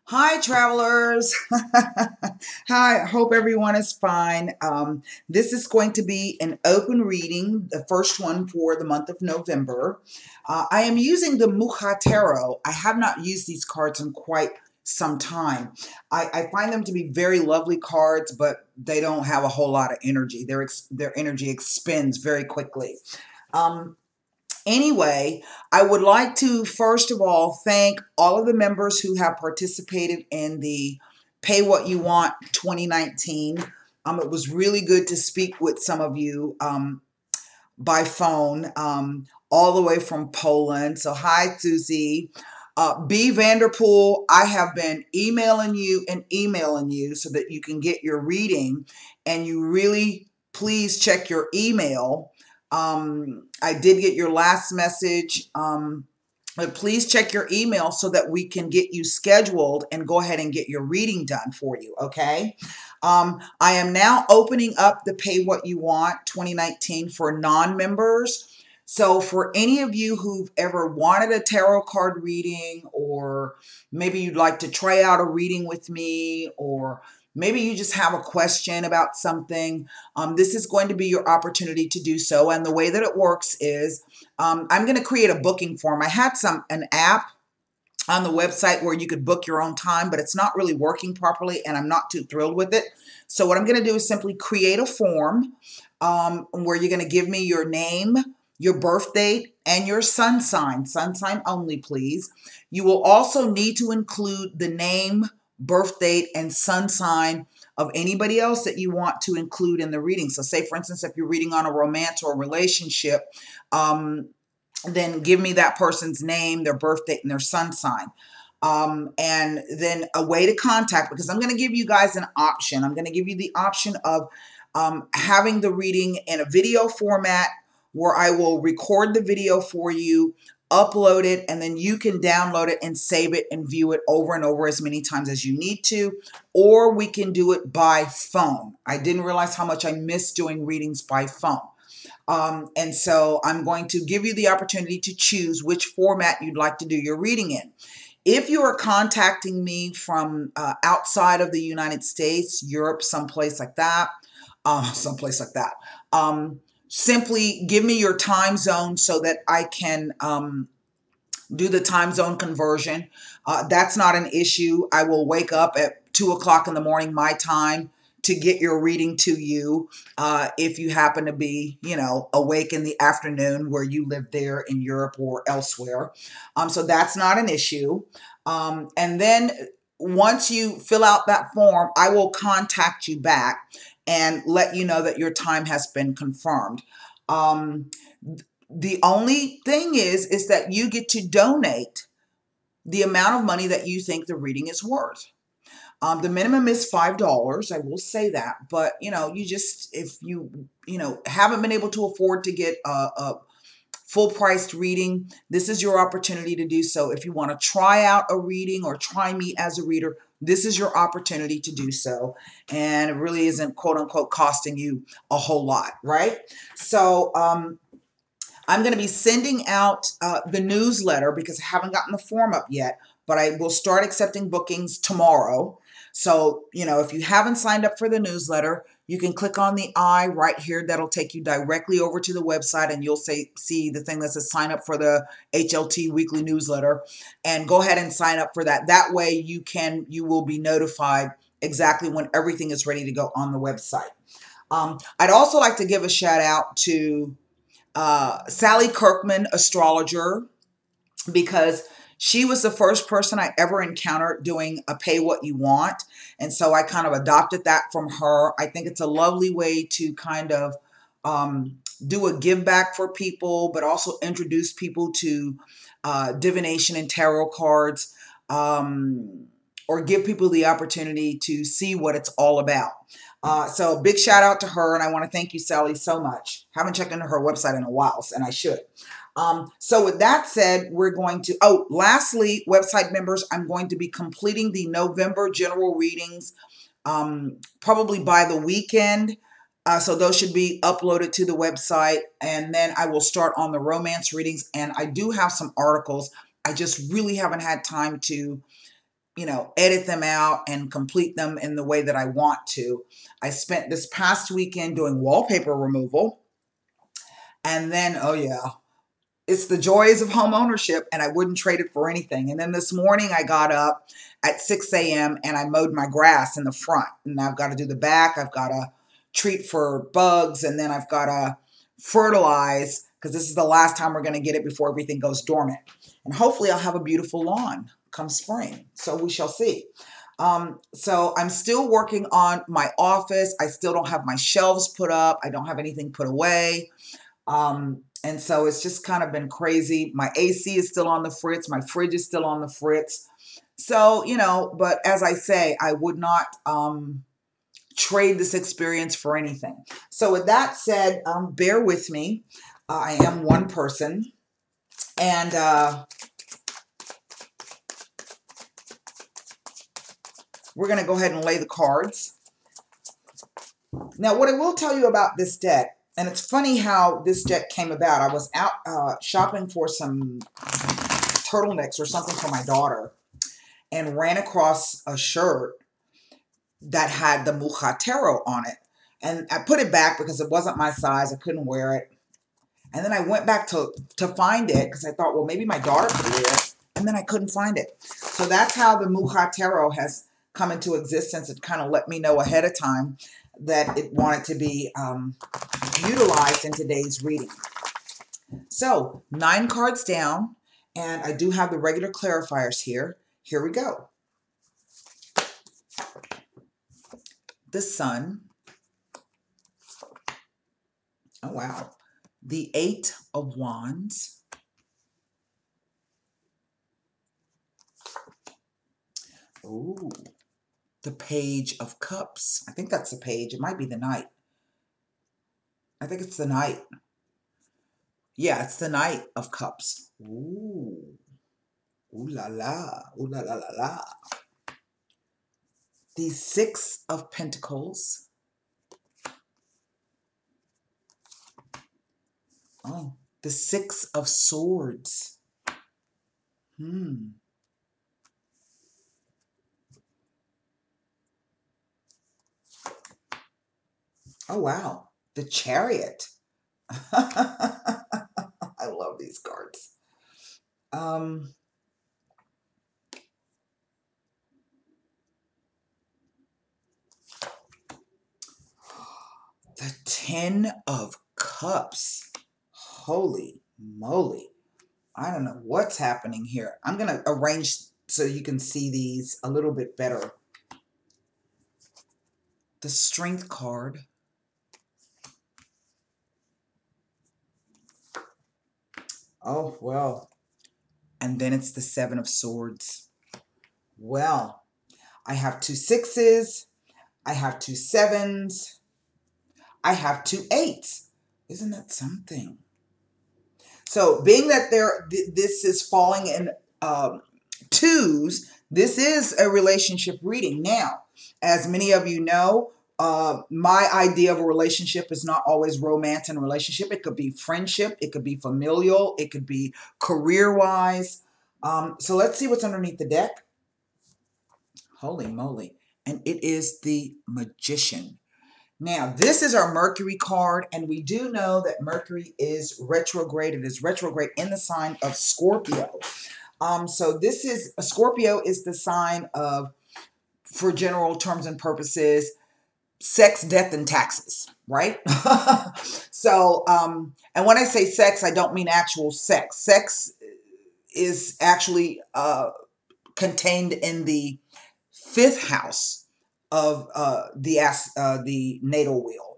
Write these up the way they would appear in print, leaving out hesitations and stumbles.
Hi, travelers. Hi, hope everyone is fine. This is going to be an open reading, the first one for the month of November. I am using the Muja Tarot. I have not used these cards in quite some time. I find them to be very lovely cards, but they don't have a whole lot of energy. Their energy expends very quickly. Um, Anyway, I would like to first of all thank all of the members who have participated in the Pay What You Want 2019. It was really good to speak with some of you by phone, all the way from Poland. So, hi, Susie. B. Vanderpool, I have been emailing you so that you can get your reading, and you really please check your email. I did get your last message. But please check your email so that we can get you scheduled and go ahead and get your reading done for you, okay? I am now opening up the Pay What You Want 2019 for non-members. So for any of you who've ever wanted a tarot card reading, or maybe you'd like to try out a reading with me, or maybe you just have a question about something, this is going to be your opportunity to do so. And the way that it works is I'm going to create a booking form. I had an app on the website where you could book your own time, but it's not really working properly, and I'm not too thrilled with it. So what I'm going to do is simply create a form where you're going to give me your name, your birth date, and your sun sign only, please. You will also need to include the name, birth date, and sun sign of anybody else that you want to include in the reading. So say, for instance, if you're reading on a romance or a relationship, then give me that person's name, their birth date, and their sun sign. And then a way to contact, because I'm going to give you guys an option. I'm going to give you the option of having the reading in a video format where I will record the video for you, upload it, and then you can download it and save it and view it over and over as many times as you need to. Or we can do it by phone. I didn't realize how much I miss doing readings by phone. And so I'm going to give you the opportunity to choose which format you'd like to do your reading in. If you are contacting me from outside of the United States, Europe, someplace like that, simply give me your time zone so that I can do the time zone conversion. That's not an issue. I will wake up at 2 o'clock in the morning, my time, to get your reading to you if you happen to be, awake in the afternoon where you live there in Europe or elsewhere. So that's not an issue. And then once you fill out that form, I will contact you back and let you know that your time has been confirmed. The only thing is that you get to donate the amount of money that you think the reading is worth. The minimum is $5. I will say that, but if you haven't been able to afford to get a full priced reading, this is your opportunity to do so. If you want to try out a reading or try me as a reader, this is your opportunity to do so. And it really isn't, quote unquote, costing you a whole lot, right? So, I'm going to be sending out the newsletter because I haven't gotten the form up yet, but I will start accepting bookings tomorrow. So, if you haven't signed up for the newsletter, you can click on the I right here. That'll take you directly over to the website, and you'll see the thing that says sign up for the HLT weekly newsletter, and go ahead and sign up for that. That way you will be notified exactly when everything is ready to go on the website. I'd also like to give a shout out to Sally Kirkman, astrologer, because she was the first person I ever encountered doing a Pay What You Want. And so I kind of adopted that from her. I think it's a lovely way to kind of do a give back for people, but also introduce people to divination and tarot cards, or give people the opportunity to see what it's all about. So big shout out to her, and I want to thank you, Sally, so much. Haven't checked into her website in a while, and I should. So with that said, we're going to, lastly, website members, I'm going to be completing the November general readings probably by the weekend. So those should be uploaded to the website, and then I will start on the romance readings. And I do have some articles. I just really haven't had time to you know, edit them out and complete them in the way that I want to. I spent this past weekend doing wallpaper removal. And then, oh yeah, it's the joys of home ownership, and I wouldn't trade it for anything. And then this morning I got up at 6 a.m. and I mowed my grass in the front. And I've got to do the back. I've got to treat for bugs, and then I've got to fertilize because this is the last time we're going to get it before everything goes dormant. And hopefully I'll have a beautiful lawn come spring. So we shall see. So I'm still working on my office. I still don't have my shelves put up. I don't have anything put away. And so it's just kind of been crazy. My AC is still on the fritz. My fridge is still on the fritz. So, you know, but as I say, I would not trade this experience for anything. So with that said, bear with me. I am one person. And we're going to go ahead and lay the cards. Now, what I will tell you about this deck, and it's funny how this deck came about. I was out shopping for some turtlenecks or something for my daughter and ran across a shirt that had the Mujatero on it. And I put it back because it wasn't my size. I couldn't wear it. And then I went back to find it because I thought, well, maybe my daughter could wear it. And then I couldn't find it. So that's how the Mujatero has come into existence. It kind of let me know ahead of time that it wanted to be utilized in today's reading. So 9 cards down, and I do have the regular clarifiers here. Here we go. The Sun. Oh, wow. The 8 of Wands. Ooh. The Page of Cups. I think that's the page. It might be the Knight. I think it's the Knight. Yeah, it's the Knight of Cups. Ooh. Ooh la la. Ooh la la la la. The 6 of Pentacles. Oh, the 6 of Swords. Oh, wow. The Chariot. I love these cards. The 10 of Cups. Holy moly. I don't know what's happening here. I'm going to arrange so you can see these a little bit better. The Strength card. Oh, well. And then it's the 7 of Swords. Well, I have 2 6s. I have 2 7s. I have 2 8s. Isn't that something? So being that this is falling in 2s, this is a relationship reading. Now, as many of you know, my idea of a relationship is not always romance and relationship. It could be friendship. It could be familial. It could be career-wise. So let's see what's underneath the deck. Holy moly. And it is the Magician. Now, this is our Mercury card, and we do know that Mercury is retrograde. It is retrograde in the sign of Scorpio. So this is, Scorpio is the sign of, for general terms and purposes, sex, death, and taxes, right? So, and when I say sex, I don't mean actual sex. Sex is actually contained in the 5th house of the natal wheel.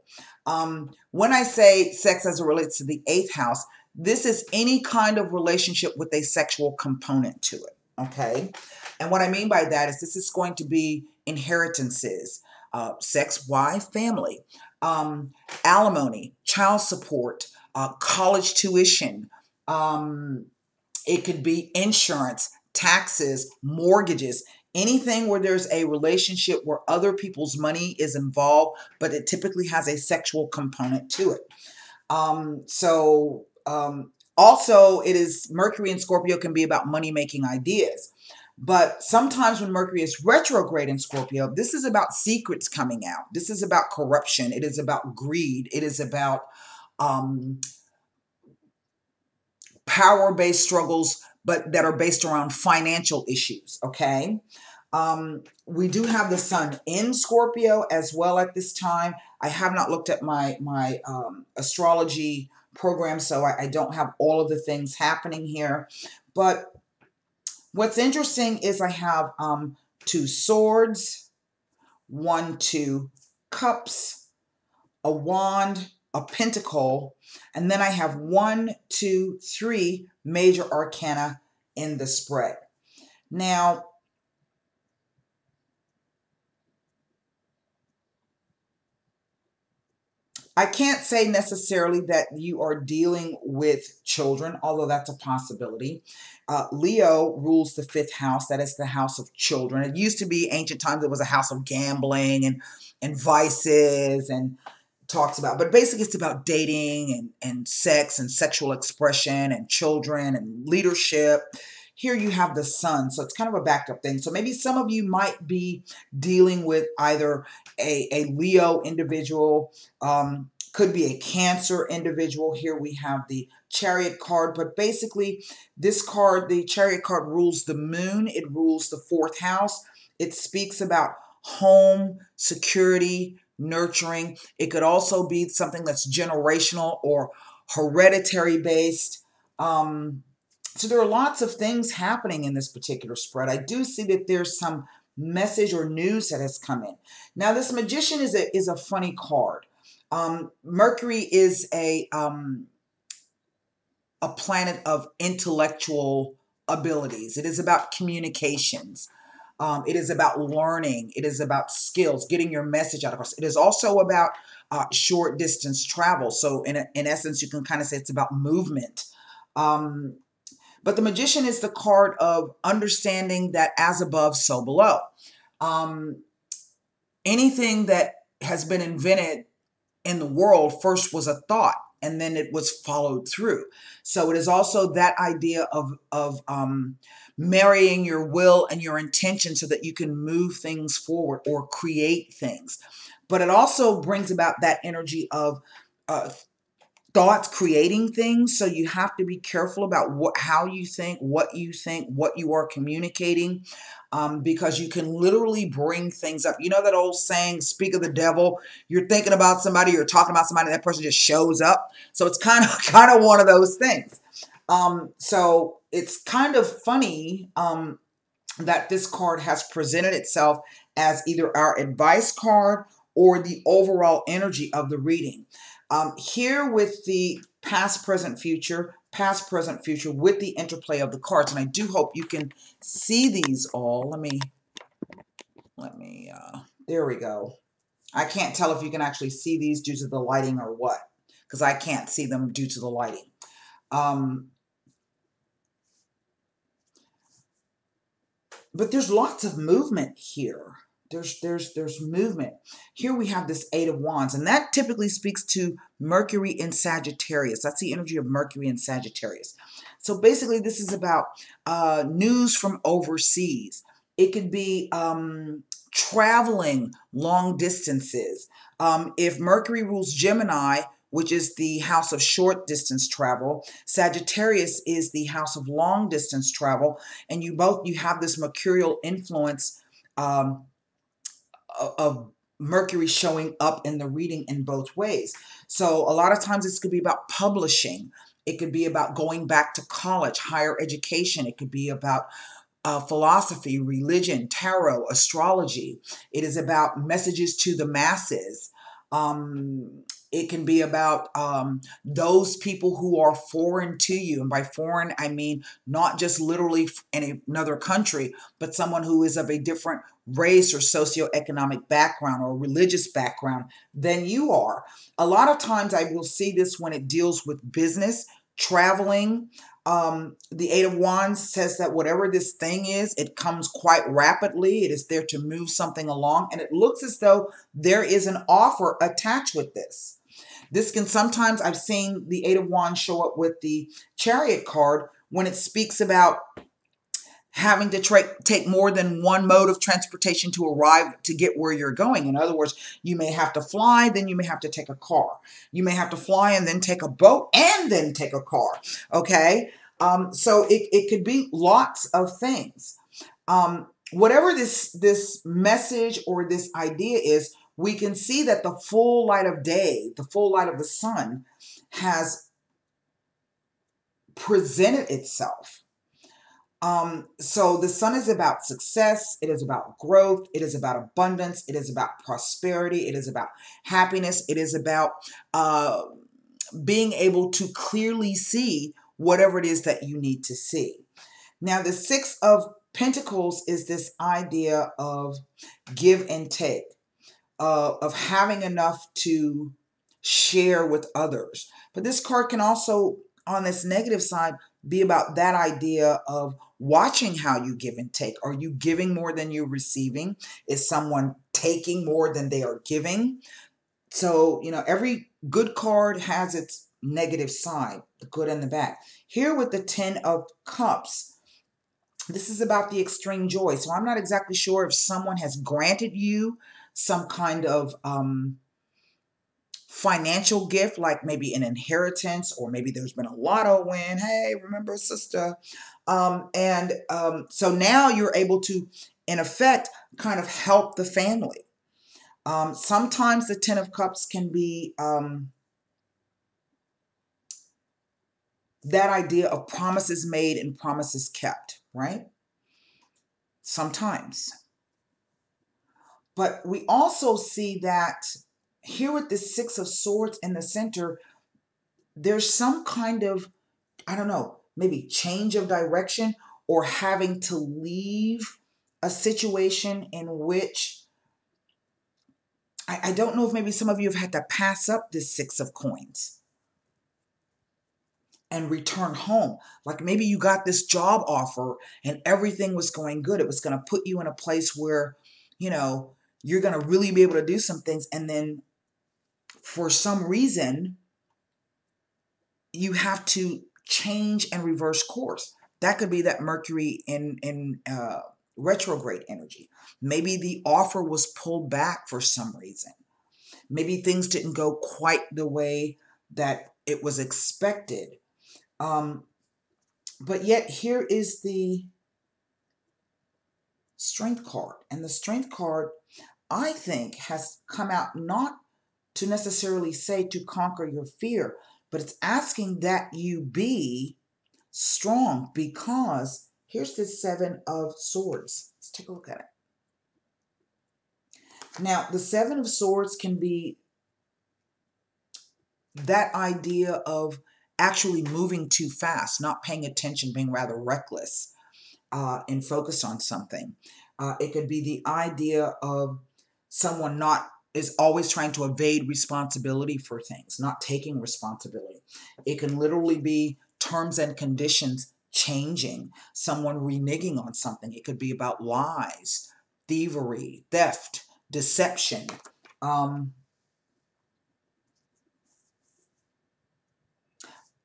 When I say sex as it relates to the 8th house, this is any kind of relationship with a sexual component to it, okay? And what I mean by that is this is going to be inheritances, sex, wife, family, alimony, child support, college tuition. It could be insurance, taxes, mortgages, anything where there's a relationship where other people's money is involved, but it typically has a sexual component to it. Also, it is Mercury and Scorpio can be about money-making ideas. But sometimes when Mercury is retrograde in Scorpio, this is about secrets coming out. This is about corruption. It is about greed. It is about um, power-based struggles, but that are based around financial issues, okay? We do have the sun in Scorpio as well at this time. I have not looked at my astrology program, so I don't have all of the things happening here. But what's interesting is I have two swords, two cups, a wand, a pentacle, and then I have 1, 2, 3 major arcana in the spread. Now, I can't say necessarily that you are dealing with children, although that's a possibility. Leo rules the fifth house. That is the house of children. It used to be ancient times. It was a house of gambling and vices and talks about, but basically it's about dating and sex and sexual expression and children and leadership. Here you have the sun, so it's kind of a backed up thing. So maybe some of you might be dealing with either a Leo individual, could be a Cancer individual. Here we have the Chariot card, but basically this card, the Chariot card, rules the moon. It rules the fourth house. It speaks about home, security, nurturing. It could also be something that's generational or hereditary based. So there are lots of things happening in this particular spread. I do see that there's some message or news that has come in. Now, this Magician is a funny card. Mercury is a planet of intellectual abilities. It is about communications. It is about learning. It is about skills, getting your message out across. It is also about short distance travel. So in essence, you can kind of say it's about movement. But the Magician is the card of understanding that as above, so below. Anything that has been invented in the world first was a thought, and then it was followed through. So it is also that idea of marrying your will and your intention so that you can move things forward or create things. But it also brings about that energy of thoughts creating things. So you have to be careful about how you think, what you are communicating, because you can literally bring things up. You know that old saying, speak of the devil. You're thinking about somebody, you're talking about somebody, that person just shows up. So it's kind of one of those things. So it's kind of funny that this card has presented itself as either our advice card or the overall energy of the reading. Here with the past, present, future with the interplay of the cards. And I do hope you can see these all. Let me, there we go. I can't tell if you can actually see these due to the lighting or what, because I can't see them due to the lighting. But there's lots of movement here. There's movement. Here we have this Eight of Wands, and that typically speaks to Mercury in Sagittarius. That's the energy of Mercury in Sagittarius. So basically, this is about news from overseas. It could be traveling long distances. If Mercury rules Gemini, which is the house of short distance travel, Sagittarius is the house of long distance travel, and you have this mercurial influence of Mercury showing up in the reading in both ways. So a lot of times this could be about publishing. It could be about going back to college, higher education. It could be about philosophy, religion, tarot, astrology. It is about messages to the masses. It can be about those people who are foreign to you. And by foreign, I mean not just literally in another country, but someone who is of a different race or socioeconomic background or religious background than you are. A lot of times I will see this when it deals with business, traveling. The Eight of Wands says that whatever this thing is, it comes quite rapidly. It is there to move something along, and it looks as though there is an offer attached with this. This can sometimes, I've seen the Eight of Wands show up with the Chariot card when it speaks about having to take more than one mode of transportation to arrive to get where you're going. In other words, you may have to fly, then you may have to take a car. You may have to fly and then take a boat and then take a car. Okay? So it could be lots of things. Whatever this message or this idea is, we can see that the full light of day, the full light of the sun has presented itself. So the sun is about success. It is about growth. It is about abundance. It is about prosperity. It is about happiness. It is about being able to clearly see whatever it is that you need to see. Now, the Six of Pentacles is this idea of give and take, of having enough to share with others. But this card can also, on this negative side, be about that idea of watching how you give and take. Are you giving more than you're receiving? Is someone taking more than they are giving? So, every good card has its negative side, the good and the bad. Here with the Ten of Cups, this is about the extreme joy. So I'm not exactly sure if someone has granted you some kind of financial gift, like maybe an inheritance, or maybe there's been a lotto win. Hey, remember sister? So now you're able to, in effect, kind of help the family. Sometimes the Ten of Cups can be that idea of promises made and promises kept, right? Sometimes. But we also see that here with the Six of Swords in the center, there's some kind of, I don't know, maybe change of direction or having to leave a situation in which I don't know if maybe some of you have had to pass up this Six of Coins and return home. Like maybe you got this job offer and everything was going good. It was going to put you in a place where, you're going to really be able to do some things. And then for some reason, you have to change and reverse course. That could be that Mercury in retrograde energy. Maybe the offer was pulled back for some reason. Maybe things didn't go quite the way that it was expected. But yet here is the Strength card. And the Strength card, I think, has come out not to necessarily say to conquer your fear, but it's asking that you be strong, because here's the Seven of Swords. Let's take a look at it. Now, the Seven of Swords can be that idea of actually moving too fast, not paying attention, being rather reckless and focused on something. It could be the idea of someone is always trying to evade responsibility for things, not taking responsibility. It can literally be terms and conditions changing, someone reneging on something. It could be about lies, thievery, theft, deception. I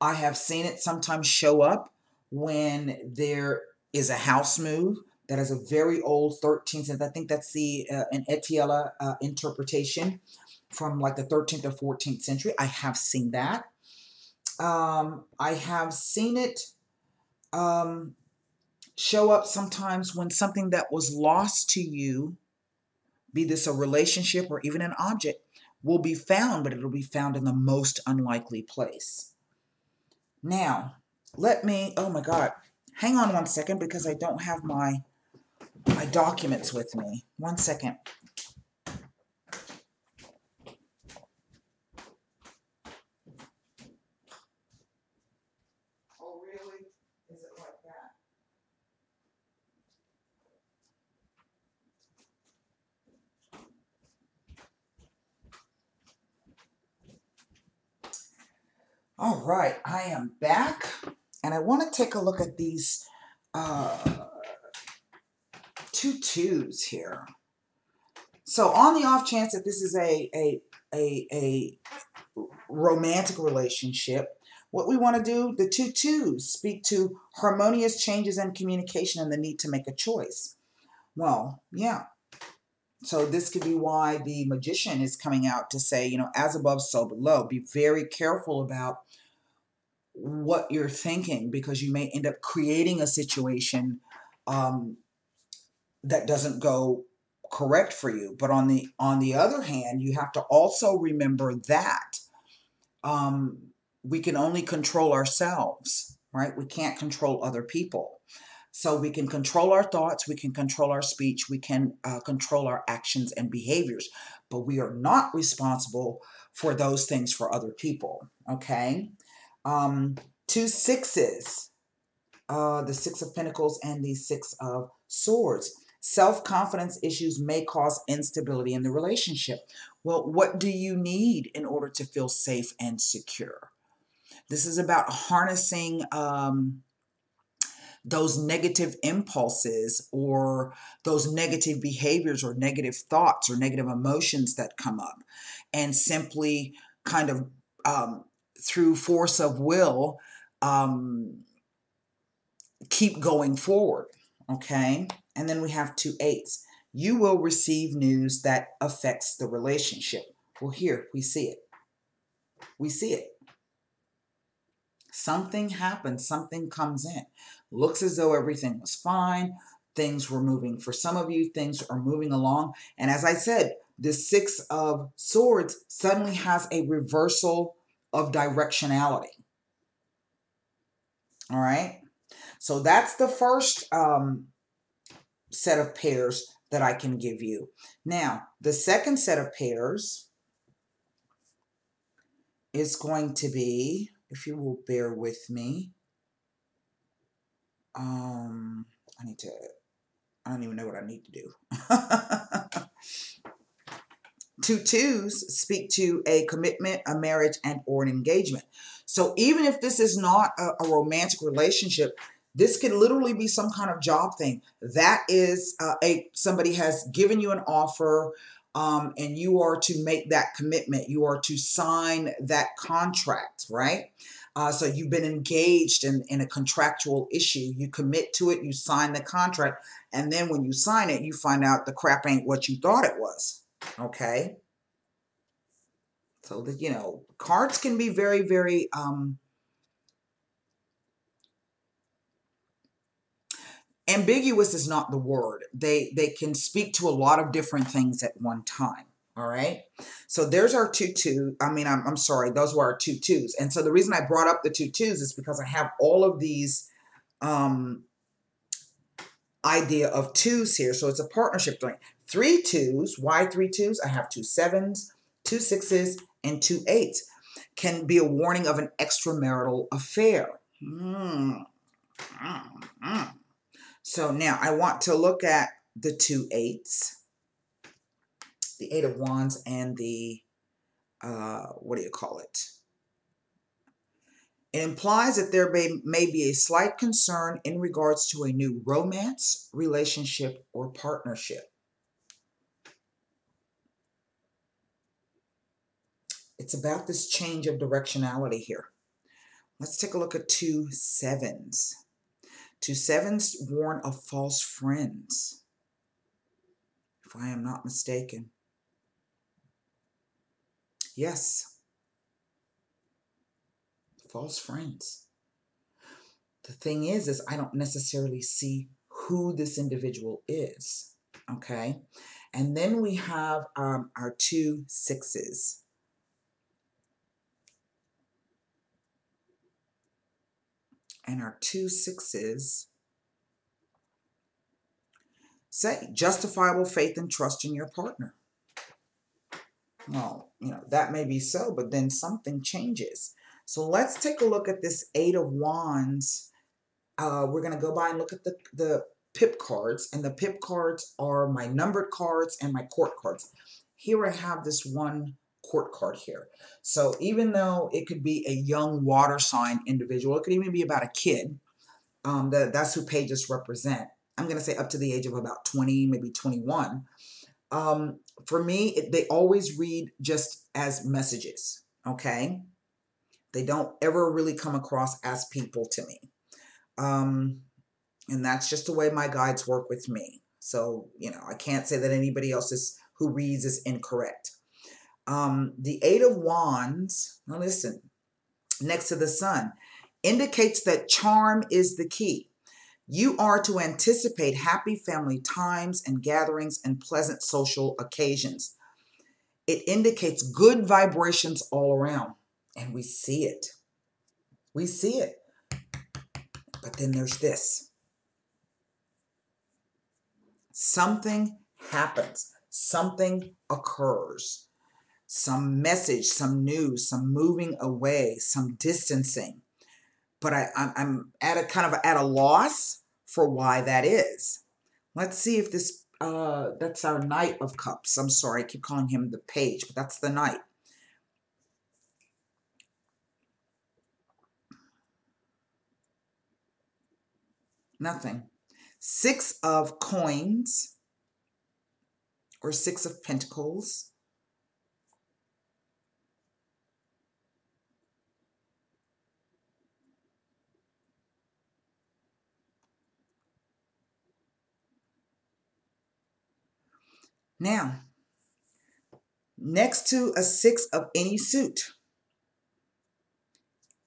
have seen it sometimes show up when there is a house move that is a very old 13th, I think that's an Etiela interpretation from like the 13th or 14th century. I have seen that. I have seen it show up sometimes when something that was lost to you, be this a relationship or even an object, will be found, but it'll be found in the most unlikely place. Now, oh my God, hang on one second because I don't have my documents with me. 1 second. Oh, really? Is it like that? All right, I am back, and I want to take a look at these two twos here. So on the off chance that this is a romantic relationship, What we want to do, the two twos, speak to harmonious changes in communication and the need to make a choice. Well, yeah. So this could be why the Magician is coming out to say, as above, so below. Be very careful about what you're thinking, because you may end up creating a situation that doesn't go correct for you. But on the other hand, you have to also remember that we can only control ourselves, right? We can't control other people. So we can control our thoughts, we can control our speech, we can control our actions and behaviors, but we are not responsible for those things for other people, okay? Two sixes, the Six of Pentacles and the Six of Swords. Self-confidence issues may cause instability in the relationship. Well, what do you need in order to feel safe and secure? This is about harnessing those negative impulses or those negative behaviors or negative thoughts or negative emotions that come up, and simply kind of through force of will keep going forward, okay? And then we have two eights. You will receive news that affects the relationship. Well, here we see it. We see it. Something happens, something comes in. Looks as though everything was fine. Things were moving. For some of you, things are moving along. And as I said, the Six of Swords suddenly has a reversal of directionality. All right. So that's the first set of pairs that I can give you. Now, the second set of pairs is going to be, if you will bear with me, I don't even know what I need to do. Two twos speak to a commitment, a marriage, and or an engagement. So even if this is not a romantic relationship, this could literally be some kind of job thing. That is somebody has given you an offer, and you are to make that commitment. You are to sign that contract, right? So you've been engaged in a contractual issue. You commit to it, you sign the contract, and then when you sign it, you find out the crap ain't what you thought it was. Okay. So that, cards can be very, very, ambiguous is not the word. They can speak to a lot of different things at one time. All right. So there's our I'm sorry. Those were our two twos. And so the reason I brought up the two twos is because I have all of these, idea of twos here. So it's a partnership thing. Three twos. Why three twos? I have two sevens, two sixes, and two eights. Can be a warning of an extramarital affair. So now I want to look at the two eights, the Eight of Wands and the, what do you call it? It implies that there may be a slight concern in regards to a new romance, relationship, or partnership. It's about this change of directionality here. Let's take a look at two sevens. Two sevens warn of false friends, if I am not mistaken. Yes. False friends. The thing is I don't necessarily see who this individual is. Okay. And then we have our two sixes. And our two sixes say justifiable faith and trust in your partner. Well, that may be so, but then something changes. So let's take a look at this Eight of Wands. We're going to go by and look at the Pip cards. And the Pip cards are my numbered cards and my court cards. Here I have this one court card here. So even though it could be a young water sign individual, it could even be about a kid. That's who pages represent. I'm going to say up to the age of about 20, maybe 21. For me, they always read just as messages, okay? They don't ever really come across as people to me. And that's just the way my guides work with me. So, you know, I can't say that anybody else who reads is incorrect. The Eight of Wands, now listen, next to the Sun, indicates that charm is the key. You are to anticipate happy family times and gatherings and pleasant social occasions. It indicates good vibrations all around, and we see it. We see it. But then there's this. Something happens. Something occurs. Some message, some news, some moving away, some distancing. But I'm at a kind of at a loss for why that is. Let's see if this, that's our Knight of Cups. I'm sorry, I keep calling him the Page, but that's the Knight. Nothing. Six of Coins, or Six of Pentacles. Now, next to a six of any suit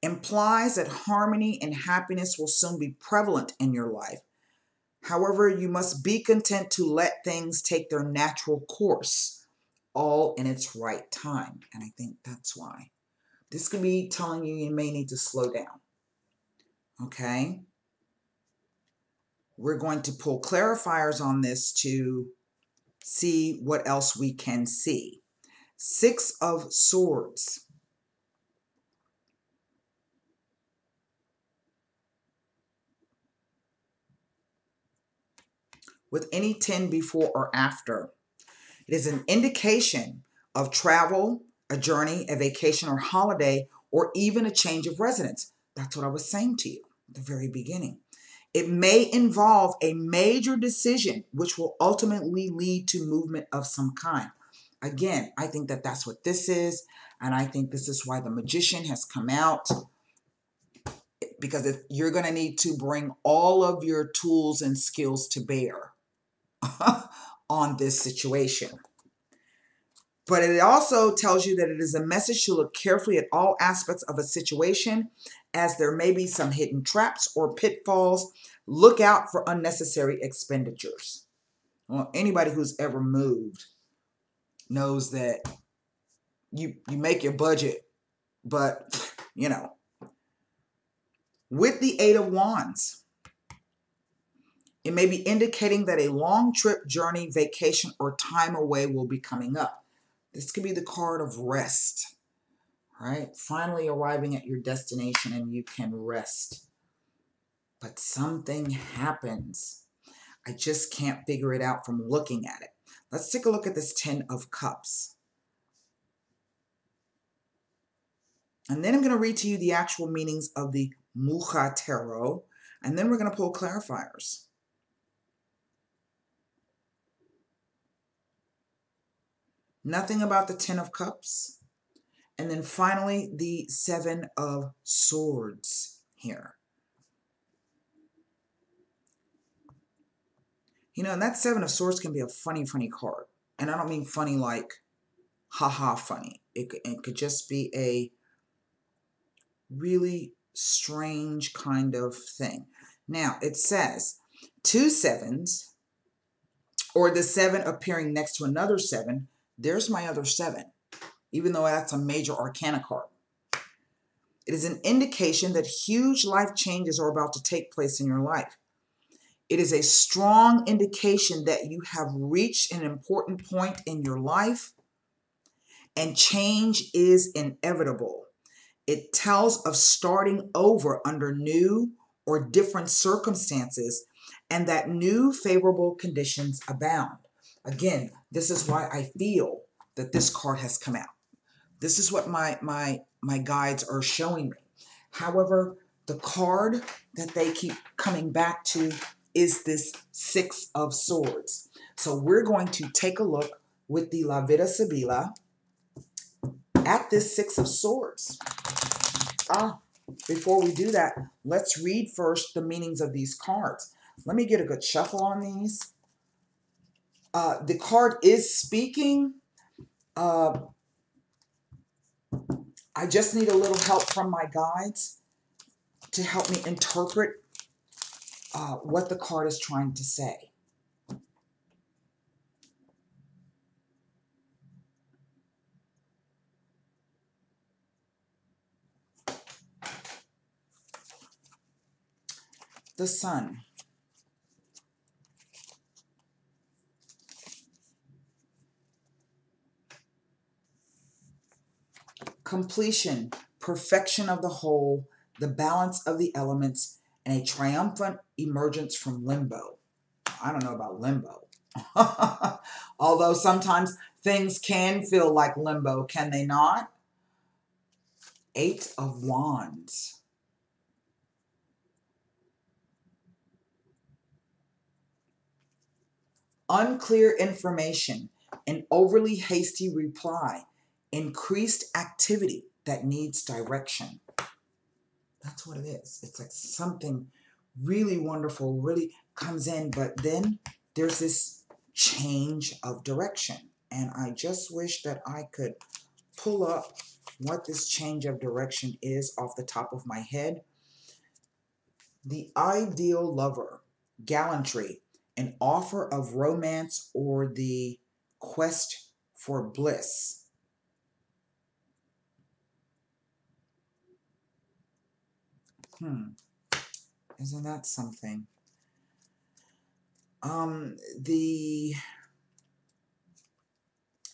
implies that harmony and happiness will soon be prevalent in your life. However, you must be content to let things take their natural course, all in its right time. And I think that's why. This could be telling you may need to slow down. Okay? We're going to pull clarifiers on this to see what else we can see. Six of Swords. With any 10 before or after. It is an indication of travel, a journey, a vacation or holiday, or even a change of residence. That's what I was saying to you at the very beginning. It may involve a major decision, which will ultimately lead to movement of some kind. Again, I think that that's what this is, and I think this is why the Magician has come out, because if you're going to need to bring all of your tools and skills to bear on this situation. But it also tells you that it is a message to look carefully at all aspects of a situation, as there may be some hidden traps or pitfalls. Look out for unnecessary expenditures. Well, anybody who's ever moved knows that you make your budget, but, you know. With the Eight of Wands, it may be indicating that a long trip, journey, vacation, or time away will be coming up. This could be the card of rest, right? Finally arriving at your destination and you can rest. But something happens. I just can't figure it out from looking at it. Let's take a look at this 10 of Cups. And then I'm going to read to you the actual meanings of the Muja Tarot. And then we're going to pull clarifiers. Nothing about the 10 of Cups. And then finally, the 7 of Swords here. You know, and that 7 of Swords can be a funny, funny card. And I don't mean funny like, haha funny. It could just be a really strange kind of thing. Now, it says 2 sevens, or the 7 appearing next to another 7. There's my other 7, even though that's a major arcana card. It is an indication that huge life changes are about to take place in your life. It is a strong indication that you have reached an important point in your life and change is inevitable. It tells of starting over under new or different circumstances and that new favorable conditions abound. Again, this is why I feel that this card has come out. This is what my guides are showing me. However, the card that they keep coming back to is this 6 of Swords. So we're going to take a look with the La Vida Sibila at this Six of Swords. Before we do that, let's read first the meanings of these cards. Let me get a good shuffle on these. The card is speaking. I just need a little help from my guides to help me interpret what the card is trying to say. The Sun. Completion, perfection of the whole, the balance of the elements, and a triumphant emergence from limbo. I don't know about limbo. Although sometimes things can feel like limbo, can they not? Eight of Wands. Unclear information, an overly hasty reply, increased activity that needs direction. That's what it is. It's like something really wonderful really comes in, but then there's this change of direction. And I just wish that I could pull up what this change of direction is off the top of my head. The ideal lover, gallantry, an offer of romance, or the quest for bliss. Isn't that something? The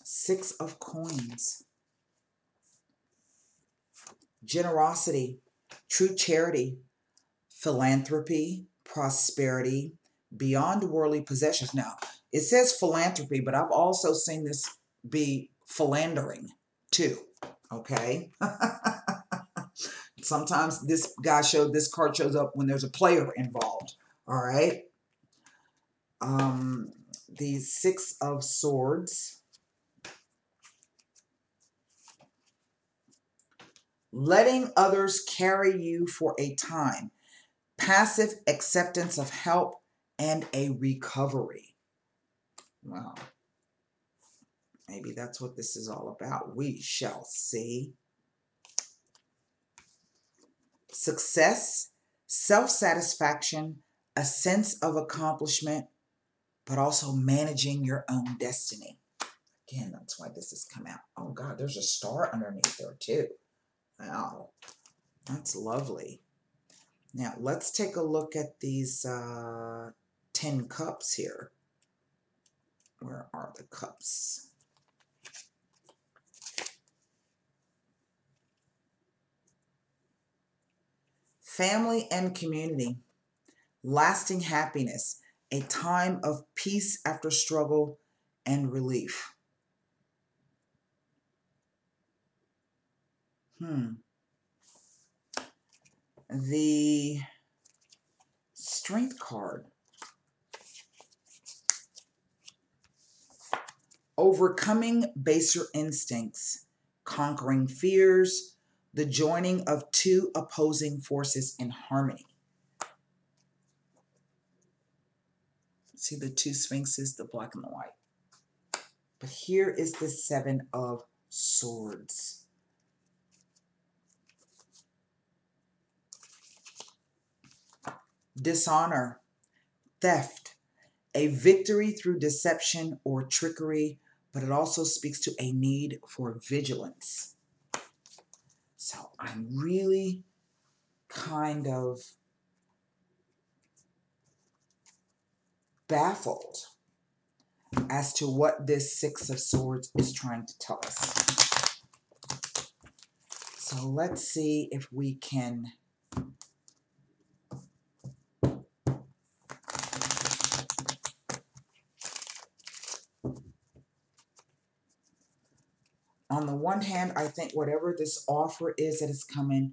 Six of Coins. Generosity, true charity, philanthropy, prosperity, beyond worldly possessions. Now, it says philanthropy, but I've also seen this be philandering too, okay? Sometimes this card shows up when there's a player involved, all right? The Six of Swords. Letting others carry you for a time. Passive acceptance of help and a recovery. Well, maybe that's what this is all about. We shall see. Success, self-satisfaction, a sense of accomplishment, but also managing your own destiny. Again, that's why this has come out. Oh God, there's a star underneath there too. Wow, that's lovely. Now, let's take a look at these 10 cups here. Where are the cups? Family and community, lasting happiness, a time of peace after struggle and relief. The Strength card. Overcoming baser instincts, conquering fears, the joining of two opposing forces in harmony. See the two sphinxes, the black and the white. But here is the Seven of Swords. Dishonor, theft, a victory through deception or trickery, but it also speaks to a need for vigilance. So I'm really kind of baffled as to what this Six of Swords is trying to tell us. So let's see if we can on the one hand, I think whatever this offer is that is coming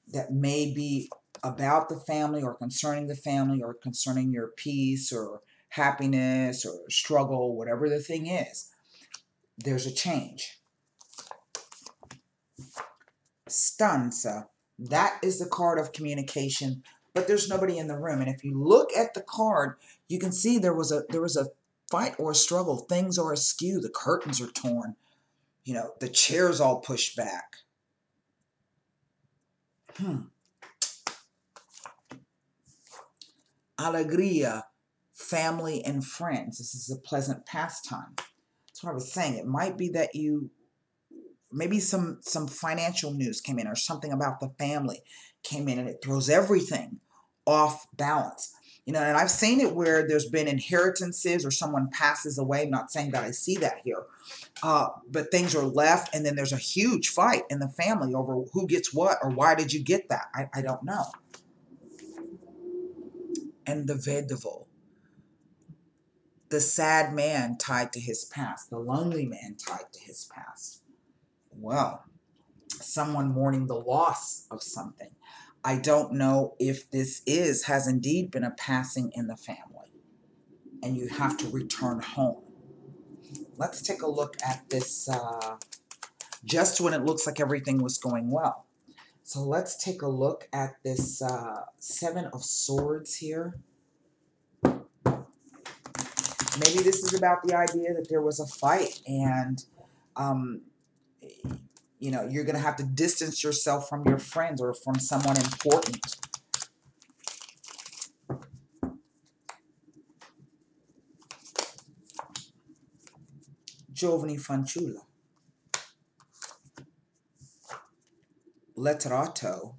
that may be about the family or concerning your peace or happiness or struggle, whatever the thing is, there's a change. Stanza. That is the card of communication, but there's nobody in the room. And if you look at the card, you can see there was a fight or a struggle. Things are askew. The curtains are torn. You know, the chair's all pushed back. Alegria, family and friends. This is a pleasant pastime. That's what I was saying. It might be that you, maybe some financial news came in or something about the family came in and it throws everything off balance. You know, and I've seen it where there's been inheritances or someone passes away. I'm not saying that I see that here. But things are left and then there's a huge fight in the family over who gets what or why did you get that? I don't know. And the Vedevo, the sad man tied to his past, the lonely man tied to his past. Well, someone mourning the loss of something. I don't know if this has indeed been a passing in the family and you have to return home. Let's take a look at this just when it looks like everything was going well. So let's take a look at this Seven of Swords here. Maybe this is about the idea that there was a fight and you know, you're going to have to distance yourself from your friends or from someone important. Giovani fanciulla. Letterato.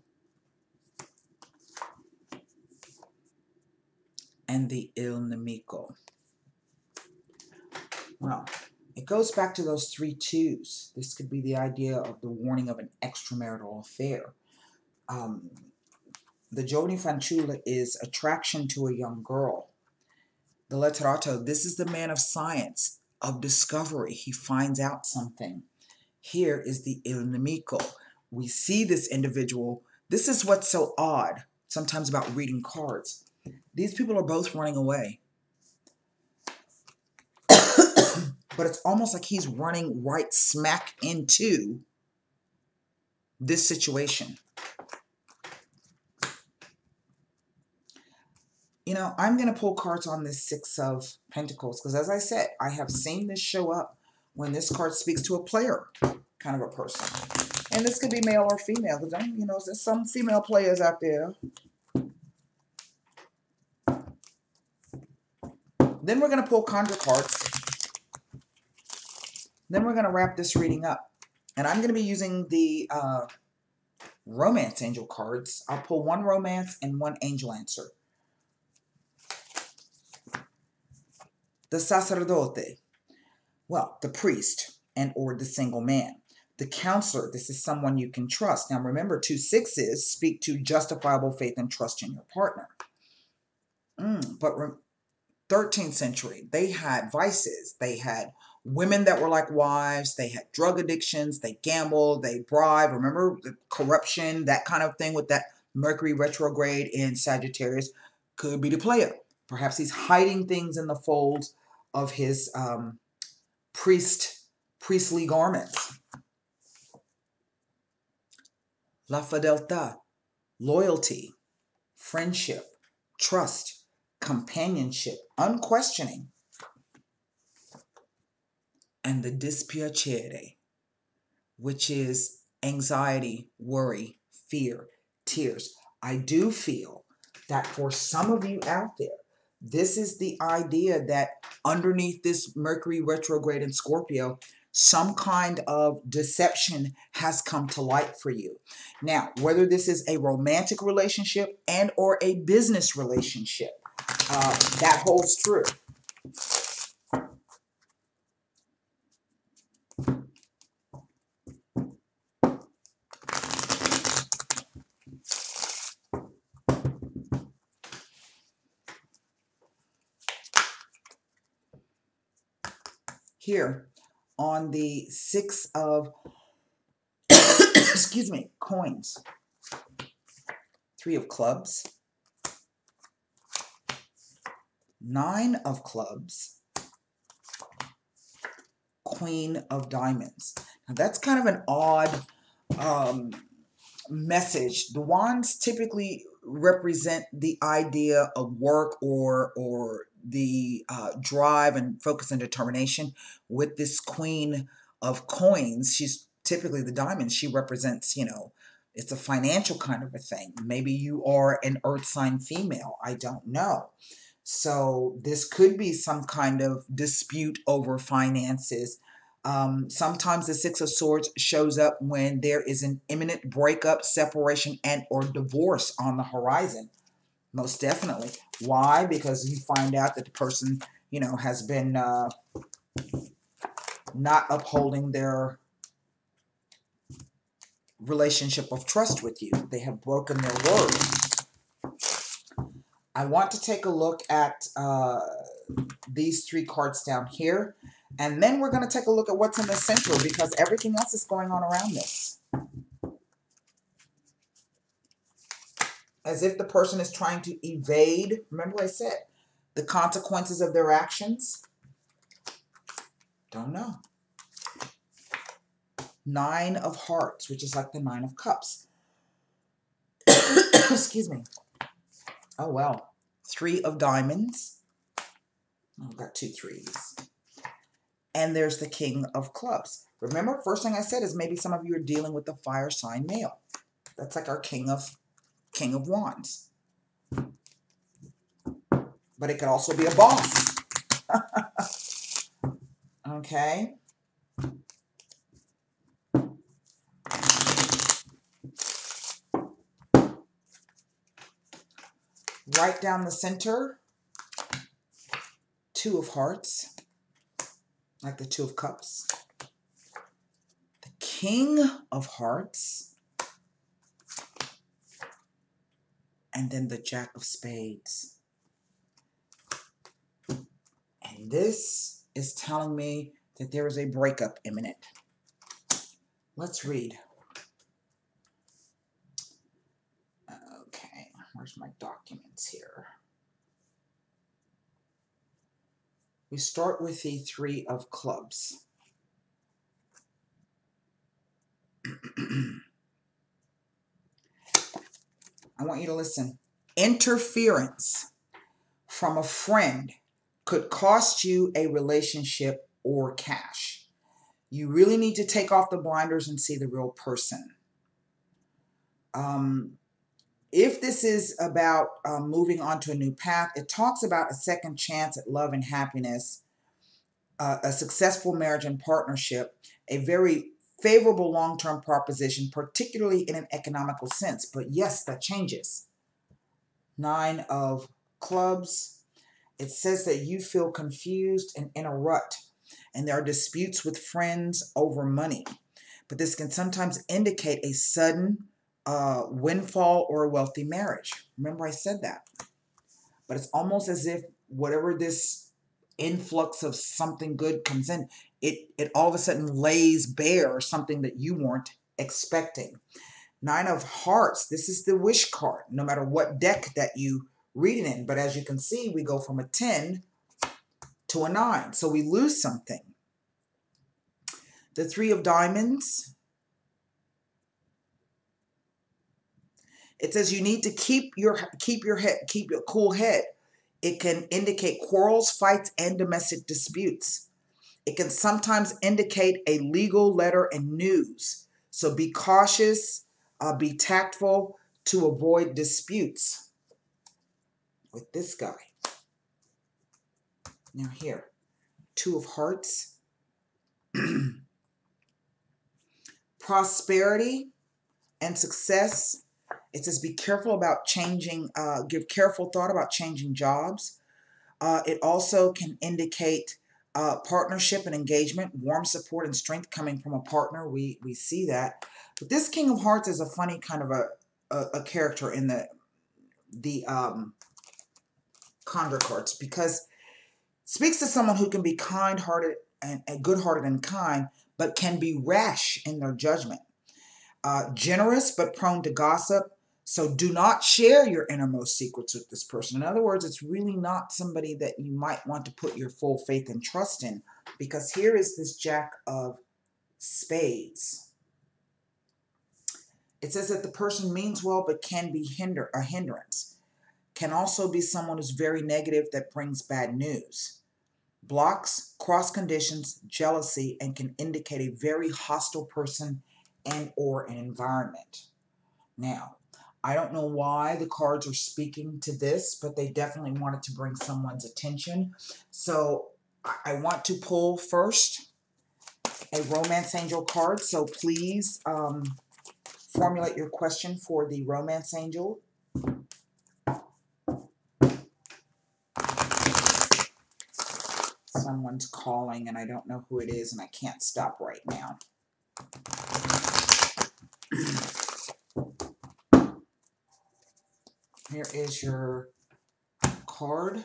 And the il nemico. Well, it goes back to those 3 twos. This could be the idea of the warning of an extramarital affair. The Giovani fanciulla is attraction to a young girl. The letterato, this is the man of science, of discovery. He finds out something. Here is the il nemico. We see this individual. This is what's so odd sometimes about reading cards. These people are both running away. But it's almost like he's running right smack into this situation. You know, I'm going to pull cards on this Six of Pentacles because, as I said, I have seen this show up when this card speaks to a player kind of a person. And this could be male or female because, you know, there's some female players out there. Then we're going to pull conjure cards. Then we're going to wrap this reading up. And I'm going to be using the romance angel cards. I'll pull 1 romance and 1 angel answer. The sacerdote, well, the priest and or the single man. The counselor, this is someone you can trust. Now remember, 2 sixes speak to justifiable faith and trust in your partner. But 13th century, they had vices. They had women that were like wives. They had drug addictions. They gambled. They bribed. Remember the corruption, that kind of thing with that Mercury retrograde in Sagittarius could be the player. Perhaps he's hiding things in the folds of his priestly garments. La fedeltà, loyalty, friendship, trust, companionship, unquestioning. And the dispiacere, which is anxiety, worry, fear, tears. I do feel that for some of you out there, this is the idea that underneath this Mercury retrograde in Scorpio, some kind of deception has come to light for you. Now, whether this is a romantic relationship and or a business relationship, that holds true. Here on the 6 of excuse me, coins, 3 of clubs, 9 of clubs, Queen of diamonds. Now that's kind of an odd message. The wands typically represent the idea of work or the drive and focus and determination. With this queen of coins, she's typically the diamond. She represents, you know, it's a financial kind of a thing. Maybe you are an earth sign female. I don't know. So this could be some kind of dispute over finances. Sometimes the Six of Swords shows up when there is an imminent breakup, separation, and or divorce on the horizon. Most definitely. Why? Because you find out that the person, you know, has been not upholding their relationship of trust with you. They have broken their word. I want to take a look at these three cards down here. And then we're going to take a look at what's in the center, because everything else is going on around this. As if the person is trying to evade, remember I said, the consequences of their actions. Don't know. Nine of Hearts, which is like the Nine of Cups. Excuse me. Oh, well. Three of Diamonds. Oh, I've got two threes. And there's the King of Clubs. Remember, first thing I said is maybe some of you are dealing with the fire sign male. That's like our King of Wands. But it could also be a boss. Okay. Right down the center, Two of Hearts, like the Two of Cups. The King of Hearts. And then the Jack of Spades. And this is telling me that there is a breakup imminent. Let's read. Okay, where's my documents here? We start with the Three of Clubs. I want you to listen. Interference from a friend could cost you a relationship or cash. You really need to take off the blinders and see the real person. If this is about moving on to a new path, it talks about a second chance at love and happiness, a successful marriage and partnership, a very favorable long-term proposition, particularly in an economical sense. But yes, that changes. Nine of Clubs. It says that you feel confused and in a rut, and there are disputes with friends over money. But this can sometimes indicate a sudden windfall or a wealthy marriage. Remember I said that. But it's almost as if whatever this influx of something good comes in, it all of a sudden lays bare something that you weren't expecting. Nine of Hearts, this is the wish card, no matter what deck that you read it in. But as you can see, we go from a 10 to a 9. So we lose something. The Three of Diamonds. It says you need to keep your cool head. It can indicate quarrels, fights, and domestic disputes. It can sometimes indicate a legal letter and news. So be cautious, be tactful to avoid disputes with this guy. Now here, Two of Hearts. Prosperity and success. It says be careful about changing, give careful thought about changing jobs. It also can indicate partnership and engagement, warm support and strength coming from a partner. We see that. But this King of Hearts is a funny kind of a character in the Conjure cards, because it speaks to someone who can be kind-hearted and good-hearted and kind, but can be rash in their judgment. Generous but prone to gossip. So do not share your innermost secrets with this person. In other words, it's really not somebody that you might want to put your full faith and trust in, because here is this Jack of Spades. It says that the person means well but can be a hindrance. Can also be someone who's very negative that brings bad news. Blocks, cross conditions, jealousy, and can indicate a very hostile person and or an environment. Now, I don't know why the cards are speaking to this, but they definitely wanted to bring someone's attention. So I want to pull first a romance angel card. So please formulate your question for the romance angel. Someone's calling and I don't know who it is and I can't stop right now. Here is your card.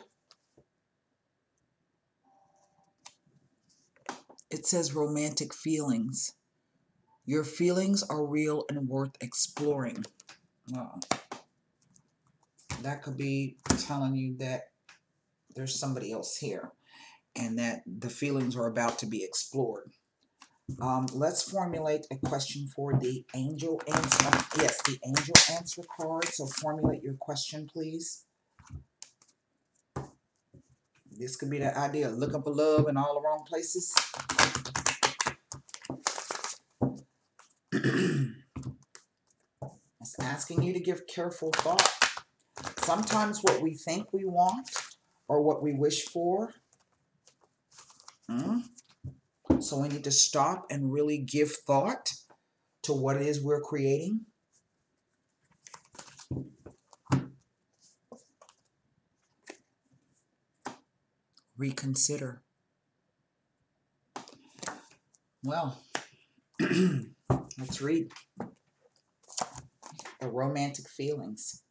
It says romantic feelings. Your feelings are real and worth exploring. Well, that could be telling you that there's somebody else here and that the feelings are about to be explored. Let's formulate a question for the angel answer. Yes, the angel answer card. So formulate your question, please. This could be the idea of looking for love in all the wrong places. It's asking you to give careful thought. Sometimes what we think we want or what we wish for. So we need to stop and really give thought to what it is we're creating. Reconsider. Well, let's read the romantic feelings.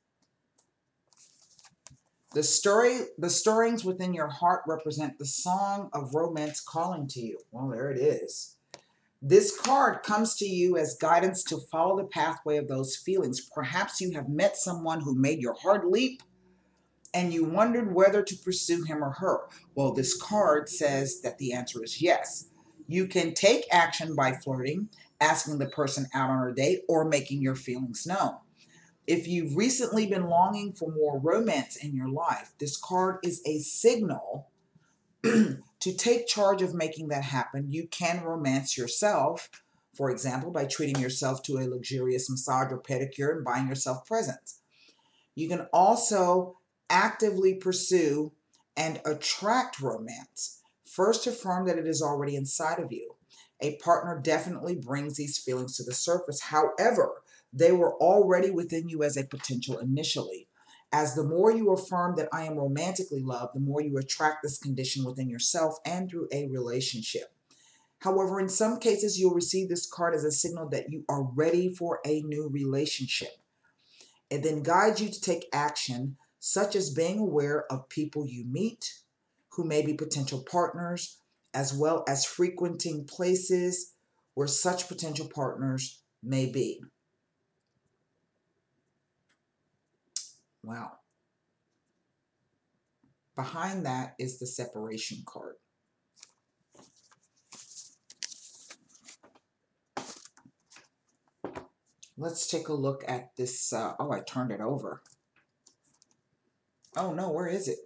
The stirrings within your heart represent the song of romance calling to you. Well, there it is. This card comes to you as guidance to follow the pathway of those feelings. Perhaps you have met someone who made your heart leap and you wondered whether to pursue him or her. Well, this card says that the answer is yes. You can take action by flirting, asking the person out on a date, or making your feelings known. If you've recently been longing for more romance in your life, this card is a signal to take charge of making that happen. You can romance yourself, for example, by treating yourself to a luxurious massage or pedicure and buying yourself presents. You can also actively pursue and attract romance. First, affirm that it is already inside of you. A partner definitely brings these feelings to the surface. However, they were already within you as a potential initially. As the more you affirm that I am romantically loved, the more you attract this condition within yourself and through a relationship. However, in some cases, you'll receive this card as a signal that you are ready for a new relationship. It then guides you to take action, such as being aware of people you meet who may be potential partners, as well as frequenting places where such potential partners may be. Wow. Behind that is the separation card. Let's take a look at this. Oh, I turned it over. Oh no, where is it?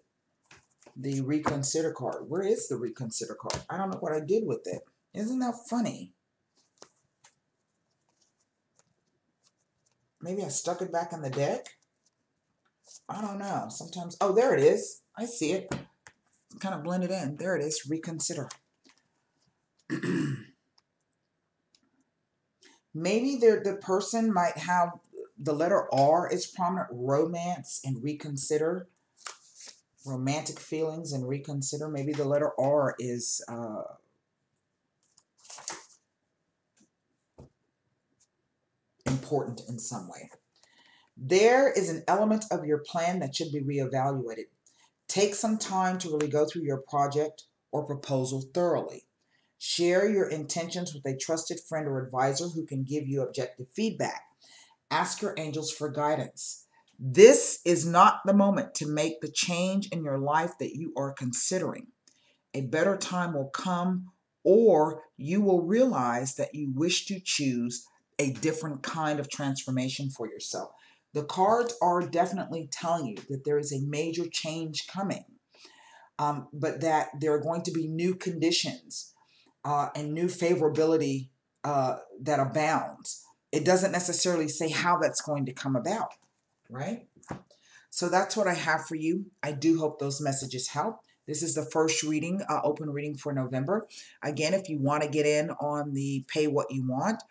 The reconsider card. Where is the reconsider card? I don't know what I did with it. Isn't that funny? Maybe I stuck it back in the deck? I don't know. Sometimes, oh, there it is. I see it. Kind of blended in. There it is. Reconsider. Maybe the person might have the letter R is prominent. Romance and reconsider. Romantic feelings and reconsider. Maybe the letter R is important in some way. There is an element of your plan that should be reevaluated. Take some time to really go through your project or proposal thoroughly. Share your intentions with a trusted friend or advisor who can give you objective feedback. Ask your angels for guidance. This is not the moment to make the change in your life that you are considering. A better time will come, or you will realize that you wish to choose a different kind of transformation for yourself. The cards are definitely telling you that there is a major change coming, but that there are going to be new conditions and new favorability that abounds. It doesn't necessarily say how that's going to come about, right? So that's what I have for you. I do hope those messages help. This is the first reading, open reading for November. Again, if you want to get in on the pay what you want,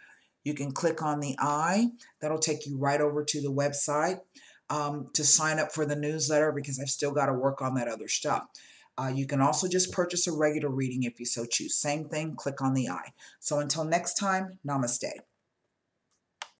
you can click on the I. That'll take you right over to the website to sign up for the newsletter, because I've still got to work on that other stuff. You can also just purchase a regular reading if you so choose. Same thing, click on the I. So until next time, namaste.